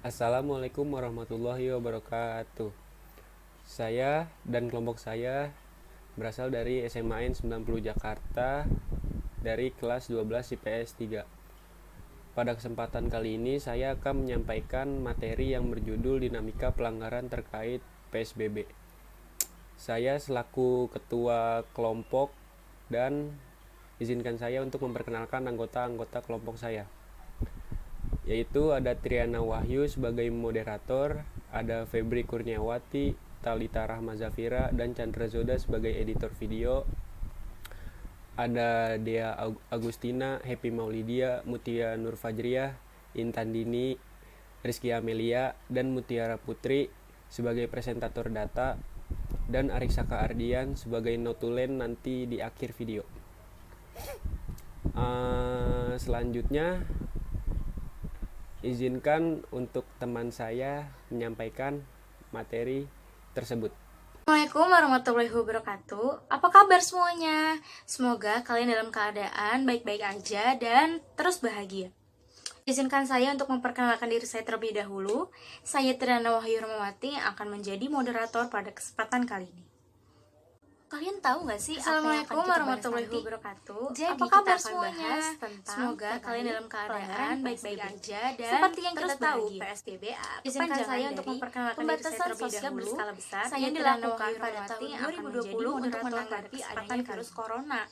Assalamualaikum warahmatullahi wabarakatuh. Saya dan kelompok saya berasal dari SMA N 90 Jakarta dari kelas 12 IPS 3. Pada kesempatan kali ini saya akan menyampaikan materi yang berjudul dinamika pelanggaran terkait PSBB. Saya selaku ketua kelompok dan izinkan saya untuk memperkenalkan anggota-anggota kelompok saya, yaitu ada Triana Wahyu sebagai moderator, ada Febri Kurniawati, Talita Rahma Zafira, dan Chandra Zoda sebagai editor video, ada Dea Agustina, Happy Maulidia, Mutia Nur Fajriah, Intan Dini, Rizky Amelia, dan Mutiara Putri sebagai presentator data, dan Ariksaka Ardian sebagai notulen nanti di akhir video. Selanjutnya izinkan untuk teman saya menyampaikan materi tersebut. Assalamualaikum warahmatullahi wabarakatuh. Apa kabar semuanya? Semoga kalian dalam keadaan baik-baik aja dan terus bahagia. Izinkan saya untuk memperkenalkan diri saya terlebih dahulu. Saya Triana Wahyu Rahmawati yang akan menjadi moderator pada kesempatan kali ini. Kalian tahu nggak sih Assalamualaikum warahmatullahi wabarakatuh. Jadi apa kabar semuanya? Semoga kalian dalam keadaan baik-baik aja dan seperti yang kita tahu PSBB izinkan saya untuk memperkenalkan pembatasan sosial berskala besar yang dilakukan pada tahun 2020 untuk menanggapi adanya virus corona,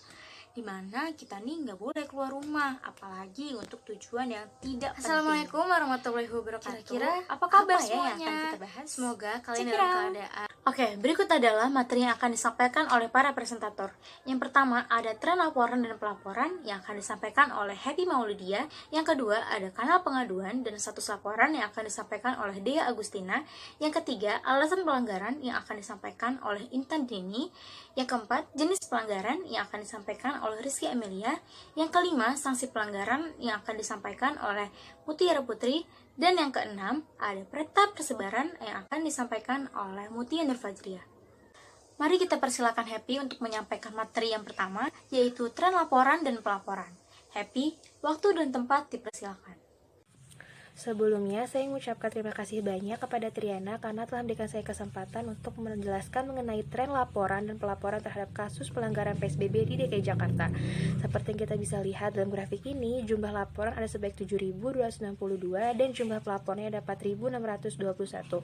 di mana kita nih nggak boleh keluar rumah, apalagi untuk tujuan yang tidak penting. Assalamualaikum warahmatullahi wabarakatuh. Kira-kira apa kabar semuanya? Yang akan kita bahas? Semoga kalian dalam keadaan. Oke, berikut adalah materi yang akan disampaikan oleh para presentator. Yang pertama ada tren laporan dan pelaporan yang akan disampaikan oleh Happy Maulidia. Yang kedua ada kanal pengaduan dan status laporan yang akan disampaikan oleh Dea Agustina. Yang ketiga alasan pelanggaran yang akan disampaikan oleh Intan Dini. Yang keempat jenis pelanggaran yang akan disampaikan oleh Rizky Amelia. Yang kelima sanksi pelanggaran yang akan disampaikan oleh Mutiara Putri. Dan yang keenam ada peta persebaran yang akan disampaikan oleh Mutia Nur Fajriah. Mari kita persilakan Happy untuk menyampaikan materi yang pertama, yaitu tren laporan dan pelaporan. Happy, waktu dan tempat dipersilakan. Sebelumnya, saya mengucapkan terima kasih banyak kepada Triana karena telah memberikan saya kesempatan untuk menjelaskan mengenai tren laporan dan pelaporan terhadap kasus pelanggaran PSBB di DKI Jakarta. Seperti yang kita bisa lihat dalam grafik ini, jumlah laporan ada sebanyak 7.262 dan jumlah pelapornya ada 4.621.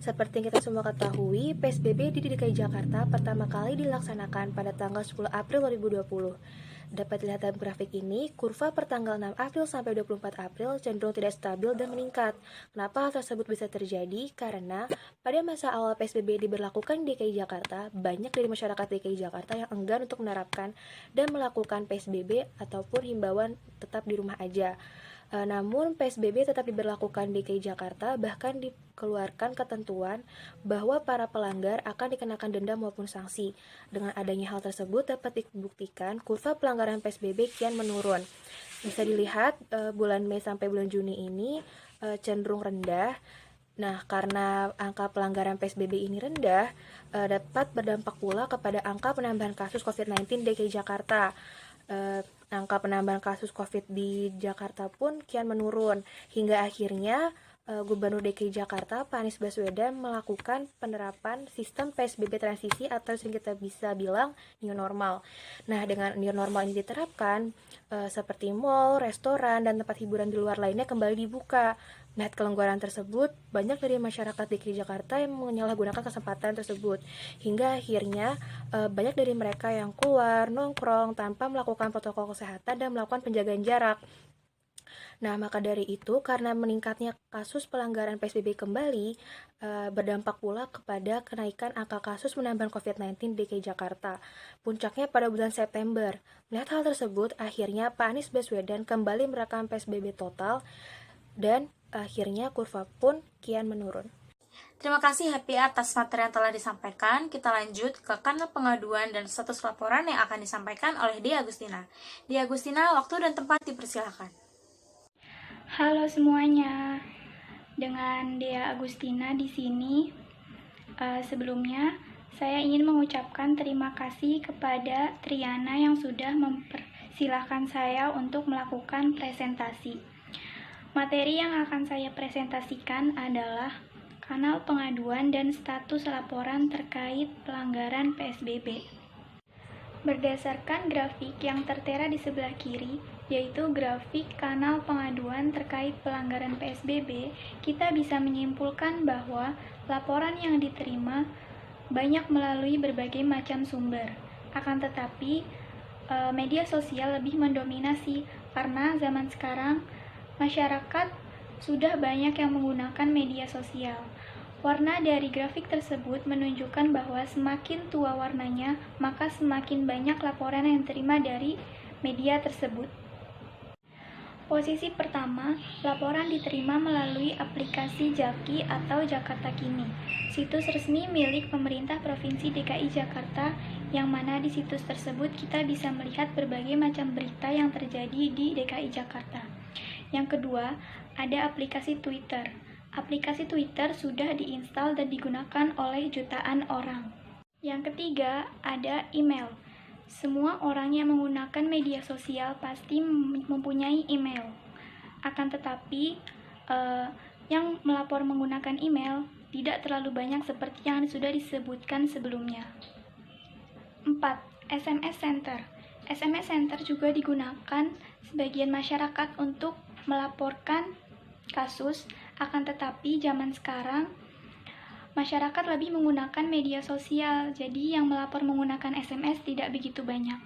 Seperti yang kita semua ketahui, PSBB di DKI Jakarta pertama kali dilaksanakan pada tanggal 10 April 2020. Dapat dilihat dalam grafik ini, kurva per tanggal 6 April sampai 24 April cenderung tidak stabil dan meningkat. Kenapa hal tersebut bisa terjadi? Karena pada masa awal PSBB diberlakukan di DKI Jakarta, banyak dari masyarakat DKI Jakarta yang enggan untuk menerapkan dan melakukan PSBB ataupun himbauan tetap di rumah aja. Namun PSBB tetap diberlakukan di DKI Jakarta, bahkan dikeluarkan ketentuan bahwa para pelanggar akan dikenakan denda maupun sanksi. Dengan adanya hal tersebut dapat dibuktikan kurva pelanggaran PSBB kian menurun. Bisa dilihat bulan Mei sampai bulan Juni ini cenderung rendah. Nah, karena angka pelanggaran PSBB ini rendah, dapat berdampak pula kepada angka penambahan kasus COVID-19 di DKI Jakarta. Angka penambahan kasus COVID di Jakarta pun kian menurun, hingga akhirnya Gubernur DKI Jakarta, Pak Anies Baswedan, melakukan penerapan sistem PSBB transisi atau yang kita bisa bilang new normal. Nah, dengan new normal ini diterapkan, seperti mal, restoran, dan tempat hiburan di luar lainnya kembali dibuka. Melihat kelonggaran tersebut, banyak dari masyarakat DKI Jakarta yang menyalahgunakan kesempatan tersebut, hingga akhirnya banyak dari mereka yang keluar, nongkrong, tanpa melakukan protokol kesehatan dan melakukan penjagaan jarak. Nah, maka dari itu, karena meningkatnya kasus pelanggaran PSBB kembali, berdampak pula kepada kenaikan angka kasus penambahan COVID-19 di DKI Jakarta. Puncaknya pada bulan September. Melihat hal tersebut, akhirnya Pak Anies Baswedan kembali menerapkan PSBB total, dan akhirnya kurva pun kian menurun. Terima kasih Happy atas materi yang telah disampaikan. Kita lanjut ke kanal pengaduan dan status laporan yang akan disampaikan oleh Dea Agustina. Dea Agustina, waktu dan tempat dipersilakan. Halo semuanya, dengan Dea Agustina di sini. Sebelumnya, saya ingin mengucapkan terima kasih kepada Triana yang sudah mempersilahkan saya untuk melakukan presentasi. Materi yang akan saya presentasikan adalah kanal pengaduan dan status laporan terkait pelanggaran PSBB. Berdasarkan grafik yang tertera di sebelah kiri, yaitu grafik kanal pengaduan terkait pelanggaran PSBB, kita bisa menyimpulkan bahwa laporan yang diterima banyak melalui berbagai macam sumber. Akan tetapi, media sosial lebih mendominasi karena zaman sekarang masyarakat sudah banyak yang menggunakan media sosial. Warna dari grafik tersebut menunjukkan bahwa semakin tua warnanya, maka semakin banyak laporan yang diterima dari media tersebut. Posisi pertama, laporan diterima melalui aplikasi Jaki atau Jakarta Kini, situs resmi milik pemerintah Provinsi DKI Jakarta, yang mana di situs tersebut kita bisa melihat berbagai macam berita yang terjadi di DKI Jakarta. Yang kedua, ada aplikasi Twitter. Aplikasi Twitter sudah diinstal dan digunakan oleh jutaan orang. Yang ketiga, ada email. Semua orang yang menggunakan media sosial pasti mempunyai email. Akan tetapi, yang melapor menggunakan email tidak terlalu banyak seperti yang sudah disebutkan sebelumnya. 4. SMS Center. SMS Center juga digunakan sebagian masyarakat untuk melaporkan kasus, akan tetapi zaman sekarang masyarakat lebih menggunakan media sosial, jadi yang melapor menggunakan SMS tidak begitu banyak.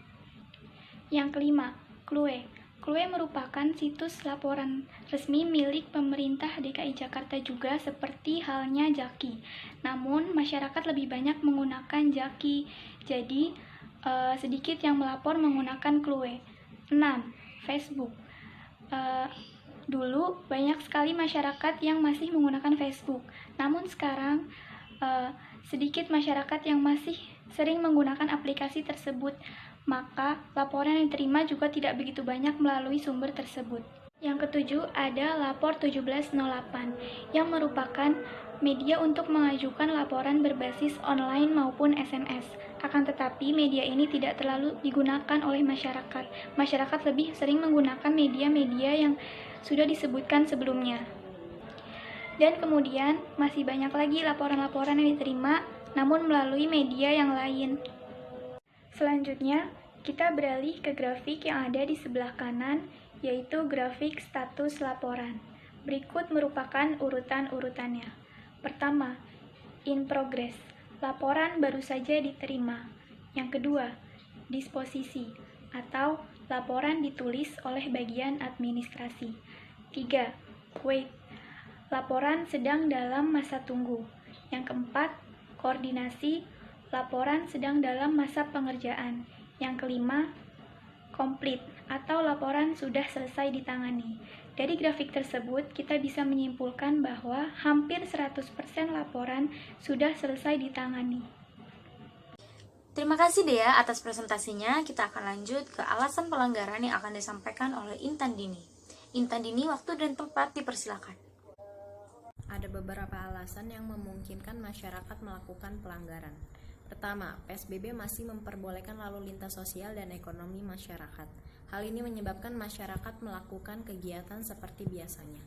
Yang kelima, Klue. Klue merupakan situs laporan resmi milik pemerintah DKI Jakarta juga seperti halnya Jaki. Namun, masyarakat lebih banyak menggunakan Jaki, jadi sedikit yang melapor menggunakan Klue. 6. Facebook. Dulu banyak sekali masyarakat yang masih menggunakan Facebook, namun sekarang sedikit masyarakat yang masih sering menggunakan aplikasi tersebut, maka laporan yang diterima juga tidak begitu banyak melalui sumber tersebut. Yang ketujuh ada Lapor 1708, yang merupakan media untuk mengajukan laporan berbasis online maupun SMS. Akan tetapi, media ini tidak terlalu digunakan oleh masyarakat. Masyarakat lebih sering menggunakan media-media yang sudah disebutkan sebelumnya. Dan kemudian, masih banyak lagi laporan-laporan yang diterima, namun melalui media yang lain. Selanjutnya, kita beralih ke grafik yang ada di sebelah kanan, yaitu grafik status laporan. Berikut merupakan urutan-urutannya. Pertama, in progress. Laporan baru saja diterima. Yang kedua, disposisi atau laporan ditulis oleh bagian administrasi. 3. Wait. Laporan sedang dalam masa tunggu. Yang keempat, koordinasi. Laporan sedang dalam masa pengerjaan. Yang kelima, complete atau laporan sudah selesai ditangani. Dari grafik tersebut, kita bisa menyimpulkan bahwa hampir 100% laporan sudah selesai ditangani. Terima kasih Dea atas presentasinya. Kita akan lanjut ke alasan pelanggaran yang akan disampaikan oleh Intan Dini. Intan Dini, waktu dan tempat dipersilakan. Ada beberapa alasan yang memungkinkan masyarakat melakukan pelanggaran. Pertama, PSBB masih memperbolehkan lalu lintas sosial dan ekonomi masyarakat. Hal ini menyebabkan masyarakat melakukan kegiatan seperti biasanya.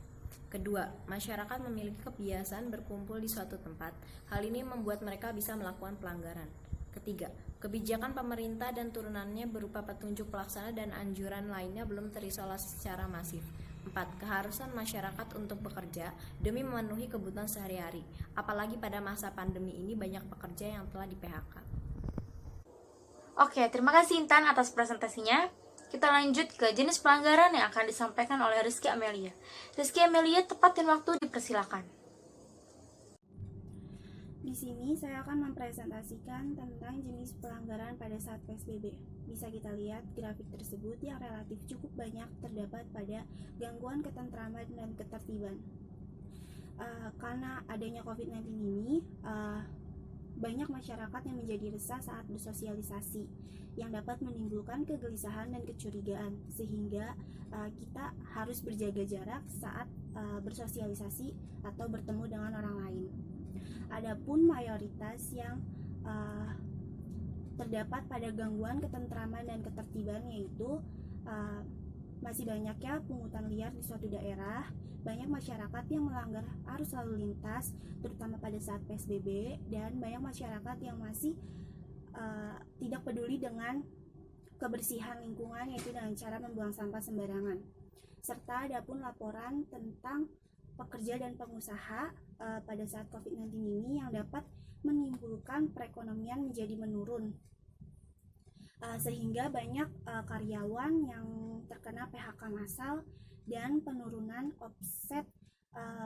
Kedua, masyarakat memiliki kebiasaan berkumpul di suatu tempat. Hal ini membuat mereka bisa melakukan pelanggaran. Ketiga, kebijakan pemerintah dan turunannya berupa petunjuk pelaksana dan anjuran lainnya belum terisolasi secara masif. 4. Keharusan masyarakat untuk bekerja demi memenuhi kebutuhan sehari-hari. Apalagi pada masa pandemi ini banyak pekerja yang telah di-PHK. Oke, terima kasih Intan atas presentasinya. Kita lanjut ke jenis pelanggaran yang akan disampaikan oleh Rizky Amelia. Rizky Amelia, tepat dan waktu dipersilakan. Di sini saya akan mempresentasikan tentang jenis pelanggaran pada saat PSBB. Bisa kita lihat grafik tersebut yang relatif cukup banyak terdapat pada gangguan ketentraman dan ketertiban. Karena adanya COVID-19 ini, banyak masyarakat yang menjadi resah saat bersosialisasi, yang dapat menimbulkan kegelisahan dan kecurigaan, sehingga kita harus berjaga jarak saat bersosialisasi atau bertemu dengan orang lain. Adapun mayoritas yang terdapat pada gangguan ketentraman dan ketertiban, yaitu masih banyaknya pungutan liar di suatu daerah, banyak masyarakat yang melanggar arus lalu lintas, terutama pada saat PSBB, dan banyak masyarakat yang masih tidak peduli dengan kebersihan lingkungan, yaitu dengan cara membuang sampah sembarangan. Serta ada pun laporan tentang pekerja dan pengusaha pada saat COVID-19 ini yang dapat menimbulkan perekonomian menjadi menurun, sehingga banyak karyawan yang terkena PHK massal dan penurunan omset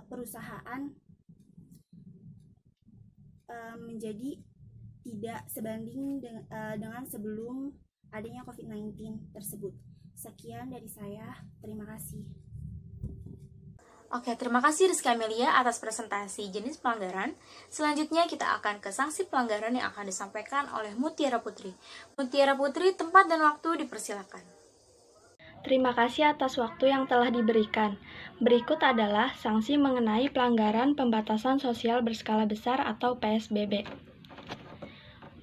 perusahaan menjadi tidak sebanding dengan sebelum adanya COVID-19 tersebut. Sekian dari saya, terima kasih. Oke, terima kasih Rizky Amelia atas presentasi jenis pelanggaran. Selanjutnya kita akan ke sanksi pelanggaran yang akan disampaikan oleh Mutiara Putri. Mutiara Putri, tempat dan waktu dipersilakan. Terima kasih atas waktu yang telah diberikan. Berikut adalah sanksi mengenai pelanggaran pembatasan sosial berskala besar atau PSBB.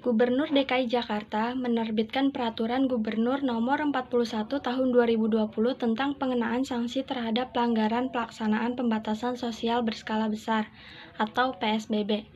Gubernur DKI Jakarta menerbitkan Peraturan Gubernur Nomor 41 Tahun 2020 tentang pengenaan sanksi terhadap pelanggaran pelaksanaan pembatasan sosial berskala besar atau PSBB.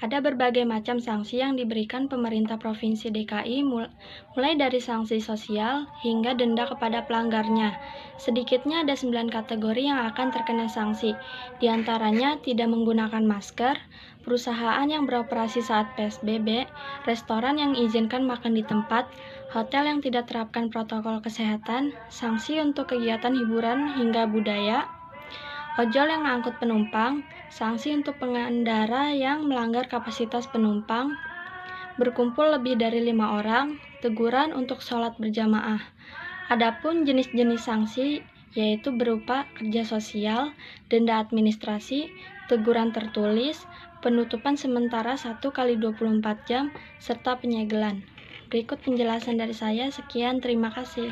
Ada berbagai macam sanksi yang diberikan pemerintah Provinsi DKI mulai dari sanksi sosial hingga denda kepada pelanggarnya. Sedikitnya ada 9 kategori yang akan terkena sanksi. Di antaranya tidak menggunakan masker, perusahaan yang beroperasi saat PSBB, restoran yang izinkan makan di tempat, hotel yang tidak terapkan protokol kesehatan, sanksi untuk kegiatan hiburan hingga budaya, ojol yang mengangkut penumpang, sanksi untuk pengendara yang melanggar kapasitas penumpang, berkumpul lebih dari 5 orang, teguran untuk sholat berjamaah. Adapun jenis-jenis sanksi yaitu berupa kerja sosial, denda administrasi, teguran tertulis, penutupan sementara 1 kali 24 jam, serta penyegelan. Berikut penjelasan dari saya, sekian, terima kasih.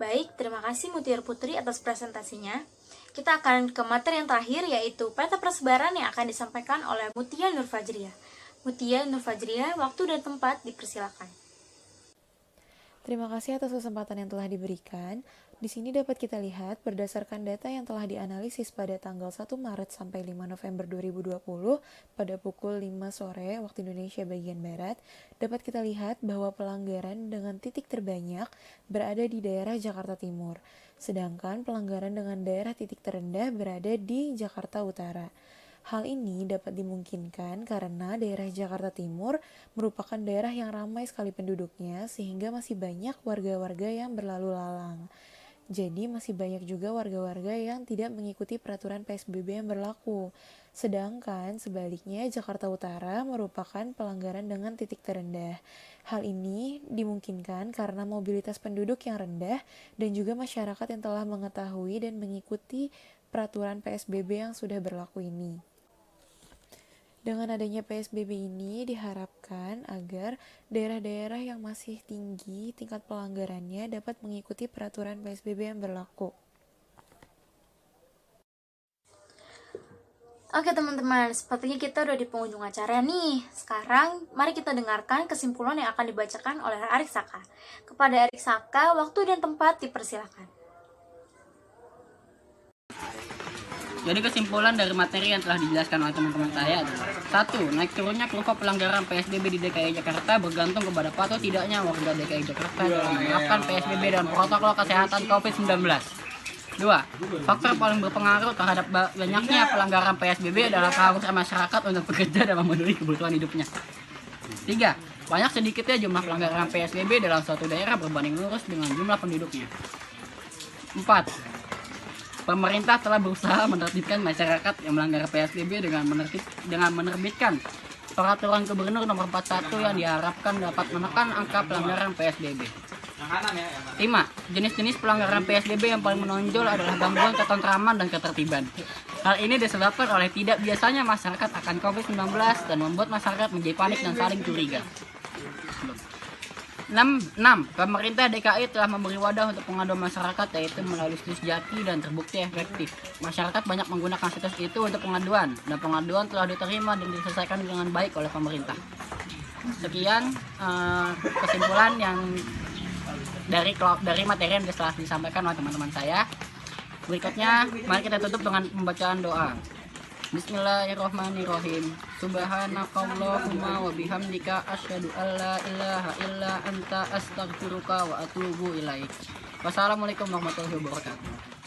Baik, terima kasih Mutiara Putri atas presentasinya. Kita akan ke materi yang terakhir, yaitu peta persebaran yang akan disampaikan oleh Mutia Nur Fajriah. Mutia Nur Fajriah, waktu dan tempat dipersilakan. Terima kasih atas kesempatan yang telah diberikan. Di sini dapat kita lihat berdasarkan data yang telah dianalisis pada tanggal 1 Maret sampai 5 November 2020 pada pukul 5 sore waktu Indonesia bagian Barat, dapat kita lihat bahwa pelanggaran dengan titik terbanyak berada di daerah Jakarta Timur, sedangkan pelanggaran dengan daerah titik terendah berada di Jakarta Utara. Hal ini dapat dimungkinkan karena daerah Jakarta Timur merupakan daerah yang ramai sekali penduduknya sehingga masih banyak warga-warga yang berlalu lalang. Jadi masih banyak juga warga-warga yang tidak mengikuti peraturan PSBB yang berlaku. Sedangkan sebaliknya Jakarta Utara merupakan pelanggaran dengan titik terendah. Hal ini dimungkinkan karena mobilitas penduduk yang rendah dan juga masyarakat yang telah mengetahui dan mengikuti peraturan PSBB yang sudah berlaku ini. Dengan adanya PSBB ini diharapkan agar daerah-daerah yang masih tinggi tingkat pelanggarannya dapat mengikuti peraturan PSBB yang berlaku. Oke teman-teman, sepertinya kita udah di penghujung acara nih. Sekarang mari kita dengarkan kesimpulan yang akan dibacakan oleh Arik Saka. Kepada Arik Saka, waktu dan tempat dipersilakan. Jadi kesimpulan dari materi yang telah dijelaskan oleh teman-teman saya adalah 1. Naik turunnya kurva pelanggaran PSBB di DKI Jakarta bergantung kepada patuh tidaknya warga DKI Jakarta dalam menerapkan PSBB dan protokol kesehatan COVID-19. 2. Faktor paling berpengaruh terhadap banyaknya pelanggaran PSBB adalah keharusan masyarakat untuk bekerja dan memenuhi kebutuhan hidupnya. 3. Banyak sedikitnya jumlah pelanggaran PSBB dalam suatu daerah berbanding lurus dengan jumlah penduduknya. 4. Pemerintah telah berusaha menertibkan masyarakat yang melanggar PSBB dengan menerbitkan Peraturan Gubernur Nomor 41 yang diharapkan dapat menekan angka pelanggaran PSBB. 5. Jenis-jenis pelanggaran PSBB yang paling menonjol adalah gangguan ketentraman dan ketertiban. Hal ini disebabkan oleh tidak biasanya masyarakat akan COVID-19 dan membuat masyarakat menjadi panik dan saling curiga. 6. Pemerintah DKI telah memberi wadah untuk pengaduan masyarakat yaitu melalui situs Jaki dan terbukti efektif. Masyarakat banyak menggunakan situs itu untuk pengaduan dan pengaduan telah diterima dan diselesaikan dengan baik oleh pemerintah. Sekian kesimpulan yang dari materi yang telah disampaikan oleh teman-teman saya. Berikutnya, mari kita tutup dengan pembacaan doa. Bismillahirrahmanirrahim. Subhanakallahumma wa bihamdika asyhadu alla ilaha illa anta astaghfiruka wa atubu ilaik. Wassalamualaikum warahmatullahi wabarakatuh.